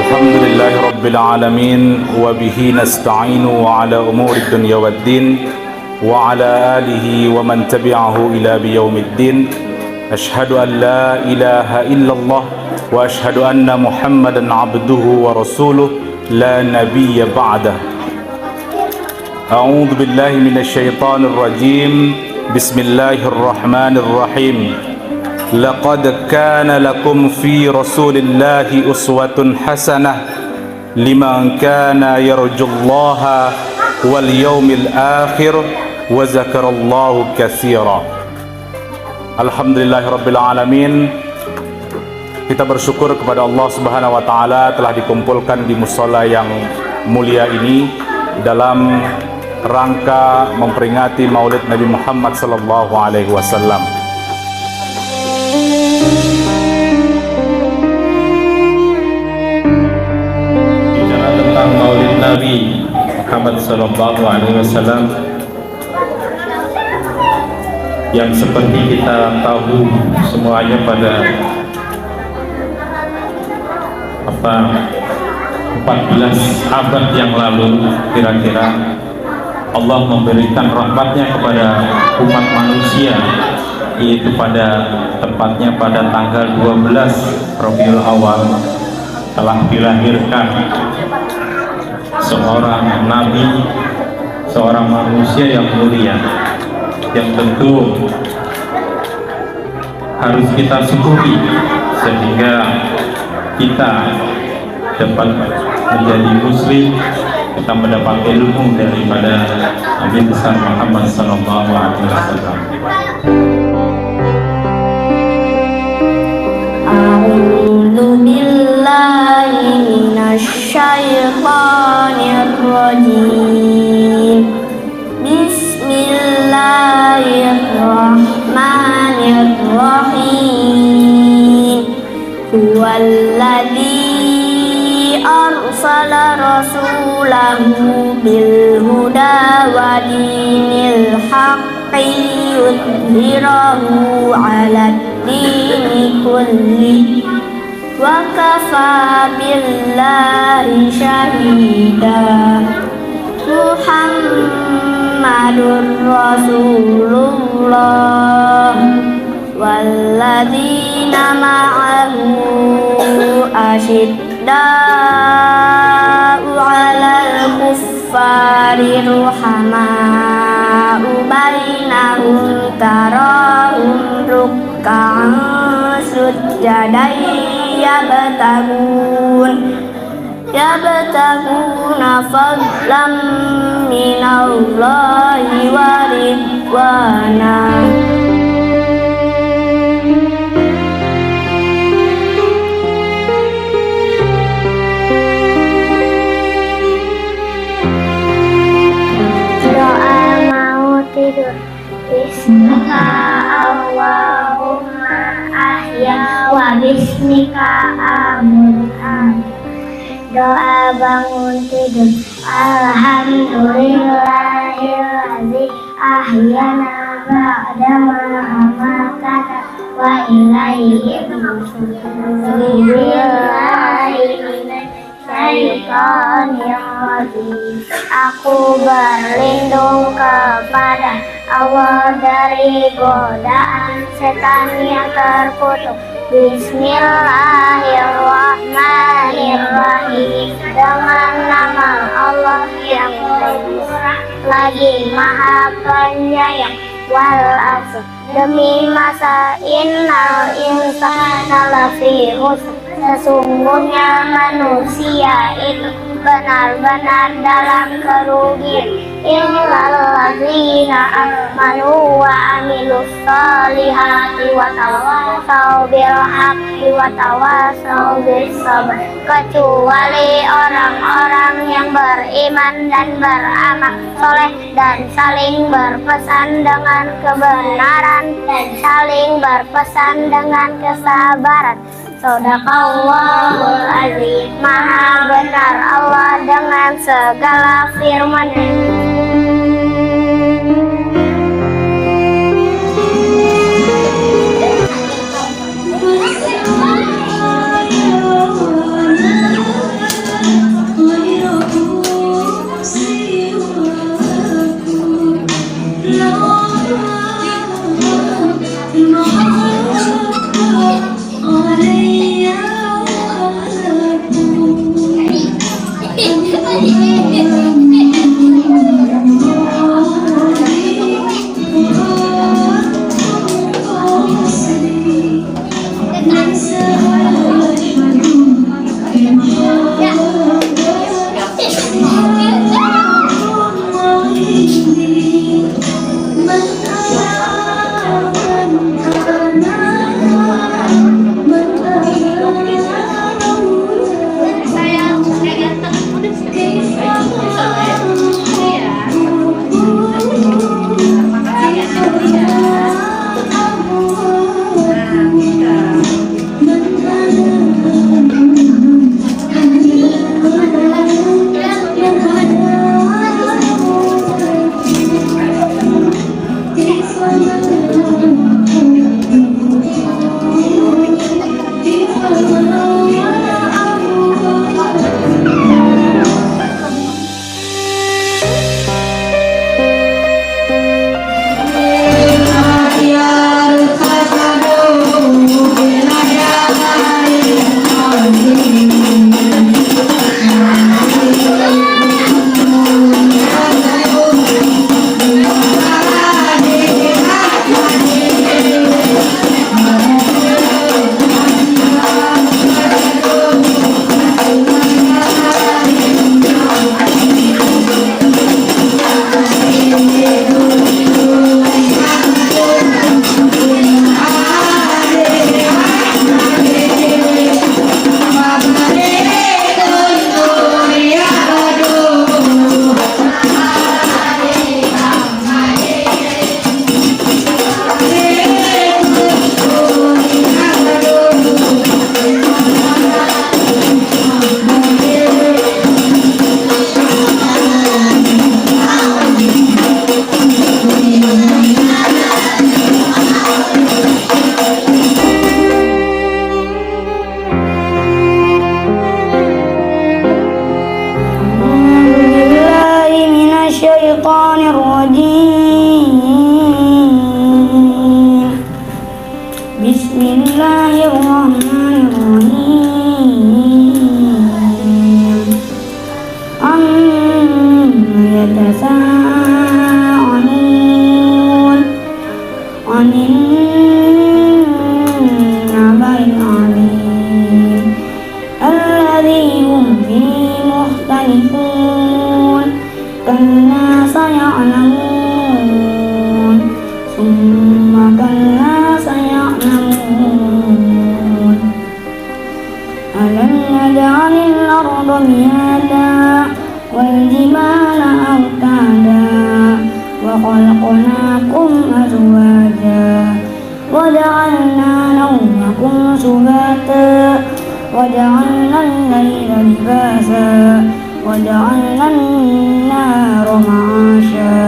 الحمد لله رب العالمين وبه نستعين على أمور الدنيا والدين وعلى آله ومن تبعه إلى بيوم الدين أشهد أن لا إله إلا الله وأشهد أن محمدا عبده ورسوله لا نبي بعده أعوذ بالله من الشيطان الرجيم بسم الله الرحمن الرحيم لقد كان لكم في رسول الله أسوة حسنة لمن كان يرجو الله واليوم الآخر وذكر الله كثيرا. Alhamdulillahirabbil alamin. Kita bersyukur kepada Allah Subhanahu wa taala telah dikumpulkan di mushola yang mulia ini dalam rangka memperingati Maulid Nabi Muhammad sallallahu alaihi wasallam. Bicara tentang Maulid Nabi Muhammad sallallahu alaihi wasallam yang seperti kita tahu semuanya pada 14 abad yang lalu kira-kira Allah memberikan rahmatnya kepada umat manusia, yaitu pada tepatnya pada tanggal 12 Rabiul Awal telah dilahirkan seorang nabi, seorang manusia yang mulia, yang tentu harus kita syukuri sehingga kita dapat menjadi muslim, kita mendapat ilmu daripada Nabi besar Muhammad sallallahu alaihi wasallam. A'udzu billahi minasy syaithanir rajim. Bismillahirrahmanirrahim. Huwallazi arsala rasulahu bil huda wa dinil haqqi liyudhhirahu 'alad dini kulli wa kafa billahi syahida. Muhammadur Rasulullah walladzina ma'ahu asyidda'u 'alal kuffari ruhama'u bainahum tarahum ruk'an sujjadan yabtaguna fadlan minallahi wa ridwana. Doa mau tidur. Bismika Allahumma ahya wa bismika amut. Doa bangun tidur. Alhamdulillahilladzi ahyana ba'dama amatana wa ilaihi nusyur. Aku berlindung kepada Allah dari godaan setan yang terkutuk. Bismillahirrahmanirrahim. Dengan nama Allah yang murah lagi maha penyayang. Wal asr, demi masa innal insana lafi khusr, sesungguhnya manusia itu benar-benar dalam kerugian. Illalladzina amanu wa amilus solihati wa tawassaw bil haqqi wa tawassaw bis sabr. Kecuali orang-orang yang beriman dan beramal soleh dan saling berpesan dengan kebenaran dan saling berpesan dengan kesabaran. Shadaqallahul azim. Maha benar Allah dengan segala firman-Nya. الذي هم فيه مختلفون كلا سيعلمون ثم كلا سيعلمون ألم نجعل الأرض مهادا والجبال أوتادا وخلقناكم أزواجا وجعلنا نومكم سباتا وجعلنا الليل لباسا وجعلنا النهار معاشا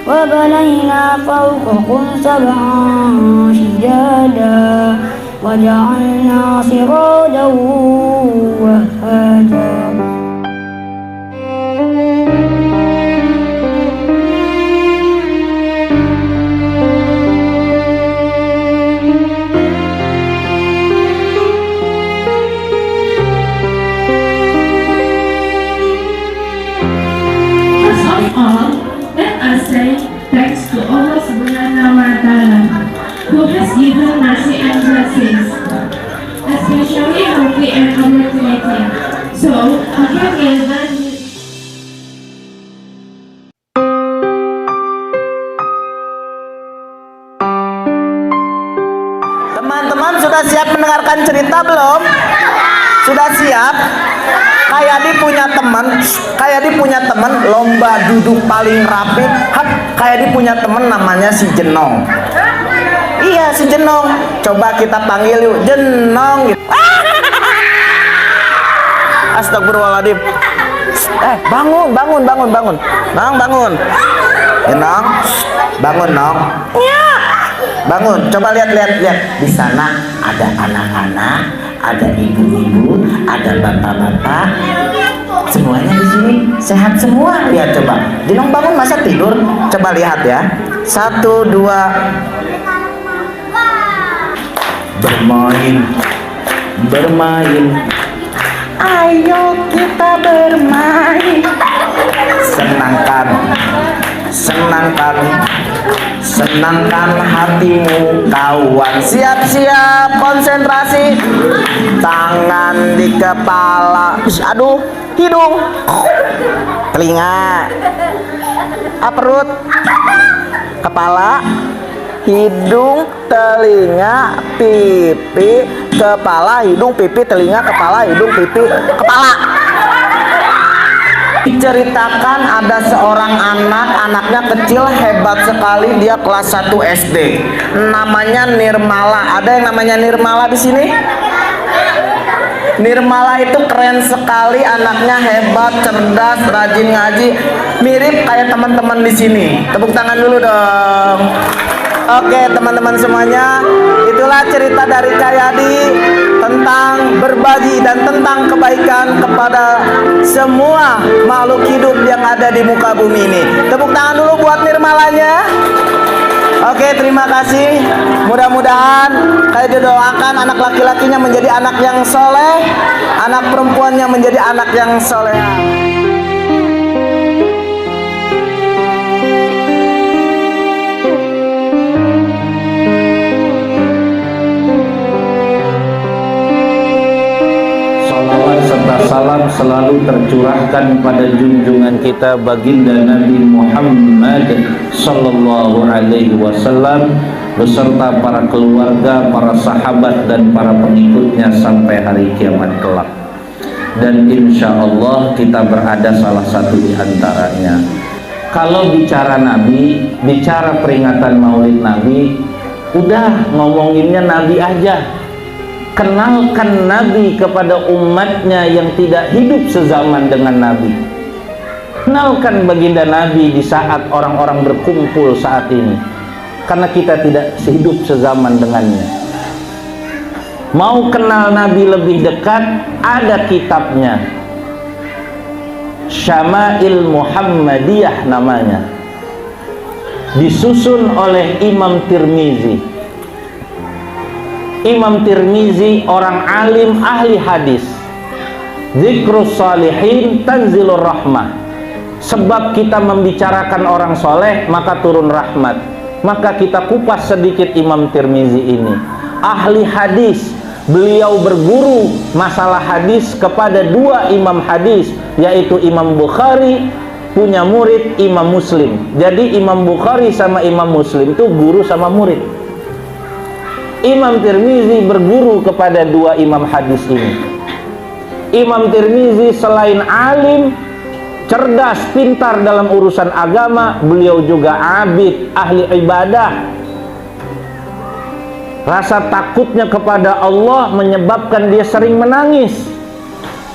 وبنينا فوقكم سبعا شدادا وجعلنا سراجا وهاجا. Thanks to Allah Subhanahu wa Ta'ala, who has given mercy and blessings, especially healthy and opportunity. So, again, teman-teman sudah siap mendengarkan cerita belum? Sudah siap? Kayadi punya teman lomba duduk paling rapi. Kayadi punya teman namanya si Jenong. Iya, si Jenong. Coba kita panggil yuk, Jenong. Astagfirullahaladzim. Bangun. Bangun. Jenong, bangun, Nong. Bangun, coba lihat. Di sana ada anak-anak, ada ibu-ibu, ada bapak-bapak. Semuanya di sini sehat semua. Lihat coba. Jenong bangun masa tidur? Coba lihat ya. 1, 2. Bermain. Ayo kita bermain. Senangkan hatimu kawan. Siap, konsentrasi. Tangan di kepala. Aduh, hidung, telinga, perut, kepala, hidung, telinga, pipi, kepala, hidung, pipi, telinga, kepala, hidung, pipi, kepala. Diceritakan ada seorang anaknya kecil, hebat sekali, dia kelas 1 SD. Namanya Nirmala. Ada yang namanya Nirmala di sini? Nirmala itu keren sekali, anaknya hebat, cerdas, rajin ngaji, mirip kayak teman-teman di sini. Tepuk tangan dulu dong. Oke, teman-teman semuanya, itulah cerita dari Kayadi tentang berbagi dan tentang kebaikan kepada semua makhluk hidup yang ada di muka bumi ini. Tepuk tangan dulu buat Nirmalanya. Oke, terima kasih. Mudah-mudahan Kayadi doakan anak laki-lakinya menjadi anak yang soleh, anak perempuannya menjadi anak yang soleh. Serta salam selalu tercurahkan pada junjungan kita baginda Nabi Muhammad sallallahu alaihi wasallam beserta para keluarga, para sahabat dan para pengikutnya sampai hari kiamat kelak. Dan insya Allah kita berada salah satu di antaranya. Kalau bicara Nabi, bicara peringatan Maulid Nabi, udah ngomonginnya Nabi aja. Kenalkan Nabi kepada umatnya yang tidak hidup sezaman dengan Nabi. Kenalkan baginda Nabi di saat orang-orang berkumpul saat ini, karena kita tidak hidup sezaman dengannya. Mau kenal Nabi lebih dekat, ada kitabnya, Syama'il Muhammadiyah namanya, disusun oleh Imam Tirmizi. Imam Tirmizi orang alim ahli hadis. Zikrus salihin tanzilur rahmah. Sebab kita membicarakan orang soleh maka turun rahmat. Maka kita kupas sedikit Imam Tirmizi ini. Ahli hadis, beliau berguru masalah hadis kepada dua imam hadis, yaitu Imam Bukhari punya murid Imam Muslim. Jadi Imam Bukhari sama Imam Muslim itu guru sama murid. Imam Tirmizi berguru kepada dua imam hadis ini. Imam Tirmizi selain alim, cerdas, pintar dalam urusan agama, beliau juga abid, ahli ibadah. Rasa takutnya kepada Allah menyebabkan dia sering menangis.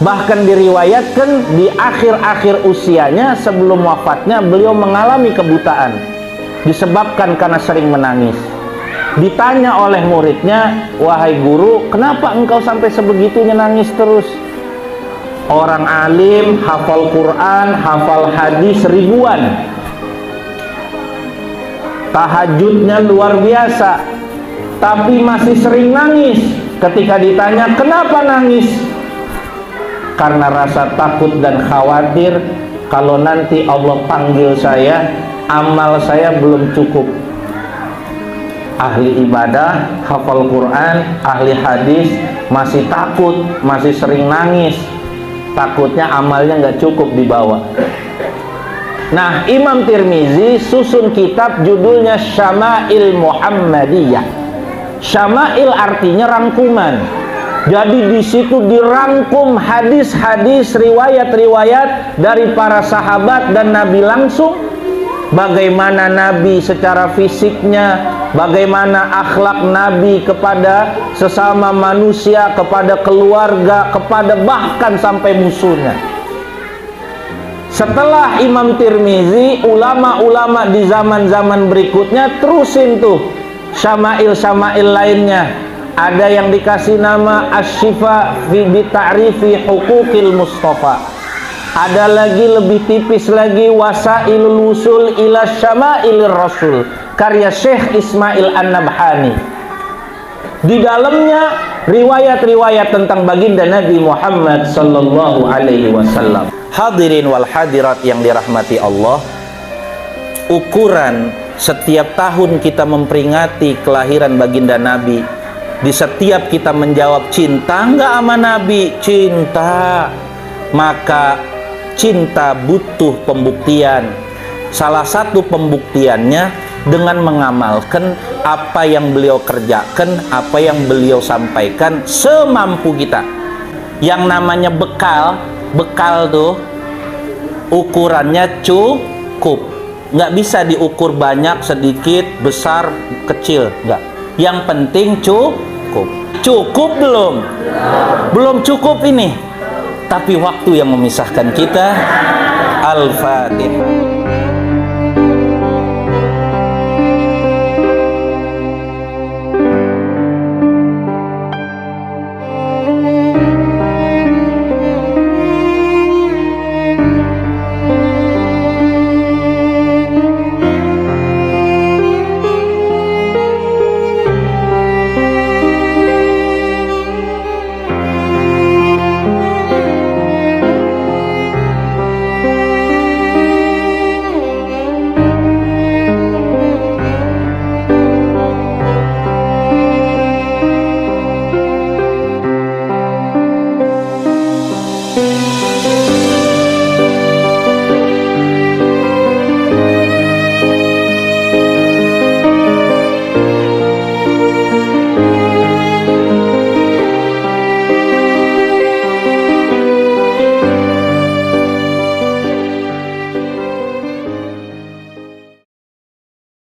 Bahkan diriwayatkan di akhir-akhir usianya sebelum wafatnya beliau mengalami kebutaan disebabkan karena sering menangis. Ditanya oleh muridnya, "Wahai guru, kenapa engkau sampai sebegitunya nangis terus?" Orang alim, hafal Quran, hafal hadis ribuan, tahajudnya luar biasa, tapi masih sering nangis. Ketika ditanya, "Kenapa nangis?" Karena rasa takut dan khawatir kalau nanti Allah panggil saya, amal saya belum cukup. Ahli ibadah, hafal Quran, ahli hadis, masih takut, masih sering nangis. Takutnya amalnya nggak cukup dibawa. Nah, Imam Tirmizi susun kitab judulnya Syama'il Muhammadiyah. Syama'il artinya rangkuman. Jadi di situ dirangkum hadis-hadis, riwayat-riwayat dari para sahabat dan Nabi langsung. Bagaimana Nabi secara fisiknya, bagaimana akhlak Nabi kepada sesama manusia, kepada keluarga, kepada bahkan sampai musuhnya. Setelah Imam Tirmizi, ulama-ulama di zaman-zaman berikutnya terusin tuh syama'il-syama'il lainnya. Ada yang dikasih nama Asy-Syifa fi Ta'rifi Huquqil Mustafa. Ada lagi lebih tipis lagi, Wasailul Wusul ila Syamailir Rasul, karya Syekh Ismail An-Nabhani. Di dalamnya riwayat-riwayat tentang baginda Nabi Muhammad sallallahu alaihi wasallam. Hadirin wal hadirat yang dirahmati Allah, ukuran setiap tahun kita memperingati kelahiran baginda Nabi, di setiap kita menjawab cinta enggak sama Nabi, cinta, maka cinta butuh pembuktian. Salah satu pembuktiannya dengan mengamalkan apa yang beliau kerjakan, apa yang beliau sampaikan semampu kita. Yang namanya bekal tuh ukurannya cukup. Nggak bisa diukur banyak, sedikit, besar, kecil, nggak. Yang penting cukup. Cukup belum? Belum cukup ini. Tapi waktu yang memisahkan kita. Al-Fatihah.